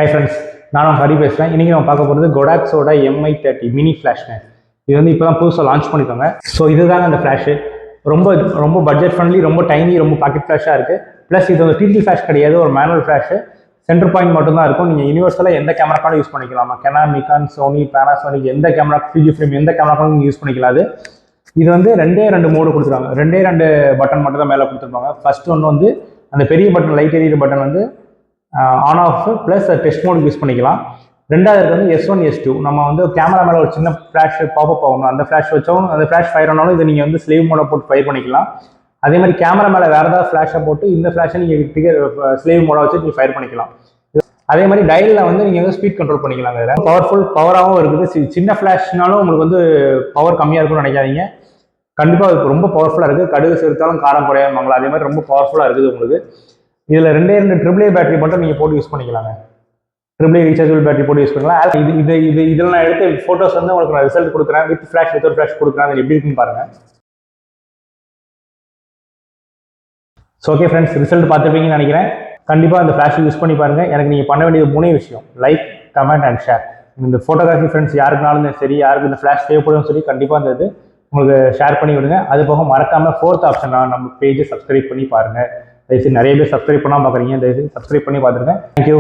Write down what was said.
Hi friends, நானும் ஹரி பேசுகிறேன். இன்றைக்கி நம்ம பார்க்க போகிறது கொடாக்ஸோட MI30 மினி ஃப்ளாஷ்னு. இது வந்து இப்போ தான் புதுசாக லான்ச் பண்ணியிருக்காங்க. ஸோ இதுதாங்க அந்த ஃப்ளாஷு. ரொம்ப ரொம்ப பட்ஜெட் ஃப்ரெண்ட்லி, ரொம்ப டைனி, ரொம்ப பாக்கெட் ஃப்ளாஷாக இருக்குது. ப்ளஸ் இது வந்து டிடி ஃப்ளாஷ் கிடையாது, ஒரு மேனுவல் ஃப்ளாஷு. சென்டர் பாயிண்ட் மட்டும்தான் இருக்கும். நீங்கள் யூனிவர்ஸில் எந்த கேமராக்காலும் யூஸ் பண்ணிக்கலாமா, கெனான், நிக்கான், சோனி, பேனாசோனிக், எந்த கேமரா, ஃபியூஜி ஃபிலிம் எந்த கேமராக்காலும் நீங்கள் யூஸ் பண்ணிக்கலாம். இது வந்து ரெண்டு மோடு கொடுத்துருக்காங்க. ரெண்டு பட்டன் மட்டும் தான் மேலே கொடுத்துருப்பாங்க. ஃபர்ஸ்ட் ஒன்று வந்து அந்த பெரிய பட்டன், லைட் எரியிற பட்டன் வந்து ஆன் ஆஃப் ப்ளஸ் டெஸ்ட் மோடுக்கு யூஸ் பண்ணிக்கலாம். ரெண்டாவது வந்து S1 S2. நம்ம வந்து கேமரா மேலே ஒரு சின்ன ஃப்ளாஷ் பாப்பப் ஆகணும், அந்த ஃப்ளாஷ் வச்சோம், அந்த ஃப்ளாஷ் ஃபயர் ஆனாலும் இதை நீங்கள் வந்து ஸ்லேவ் மோட போட்டு ஃபயர் பண்ணிக்கலாம். அதே மாதிரி கேமரா மேலே வேறு ஏதாவது ஃப்ளாஷை போட்டு இந்த ஃப்ளாஷை நீங்கள் ஸ்லேவ் மோட வச்சு நீங்கள் ஃபயர் பண்ணிக்கலாம். அதே மாதிரி டயலில் வந்து நீங்கள் வந்து ஸ்பீட் கண்ட்ரோல் பண்ணிக்கலாம். இதில் பவராகவும் இருக்குது. சின்ன ஃப்ளாஷ்னாலும் உங்களுக்கு வந்து பவர் கம்மியாக இருக்கும்னு நினைக்காதீங்க. கண்டிப்பாக அது ரொம்ப பவர்ஃபுல்லாக இருக்குது. கடுகு சேர்த்தாலும் காரம் குறையாமங்களா, அதே மாதிரி ரொம்ப பவர்ஃபுல்லாக இருக்குது உங்களுக்கு. இதில் ரெண்டு AAA பேட்டரி மட்டும் நீங்கள் போட்டு யூஸ் பண்ணிக்கலாங்க. AAA ரீசார்ஜபிள் பேட்டரி போட்டு யூஸ் பண்ணிக்கலாம். இதில் நான் எடுத்த ஃபோட்டோஸ் வந்து உங்களுக்கு நான் ரிசல்ட் கொடுக்குறேன். வித் ஃப்ளாஷ் கொடுக்குறேன். அது எப்படி இருக்குன்னு பாருங்கள். ஸோ ஓகே ஃப்ரெண்ட்ஸ், ரிசல்ட் பார்த்துருப்பீங்கன்னு நினைக்கிறேன். கண்டிப்பாக அந்த ஃப்ளாஷ் யூஸ் பண்ணி பாருங்கள். எனக்கு நீங்கள் பண்ண வேண்டியது 3 விஷயம்: லைக், கமெண்ட் அண்ட் ஷேர். இந்த ஃபோட்டோகிராஃபி ஃப்ரெண்ட்ஸ் யாருக்குனாலும் சரி, யாருக்கு இந்த ஃப்ளாஷ் தேவைப்படும் சரி, கண்டிப்பாக அந்த இது உங்களுக்கு ஷேர் பண்ணி விடுங்க. அது போக மறக்காமல் 4th ஆப்ஷனாக நம்ம பேஜை சப்ஸ்கிரைப் பண்ணி பாருங்கள். தயவுசெய்து நிறைய பேர் சப்ஸ்கிரைப் பண்ணால் பார்க்குறீங்க. தயவுசெய்து சப்ஸ்கிரைப் பண்ணி பார்த்துருங்க. தேங்க்யூ.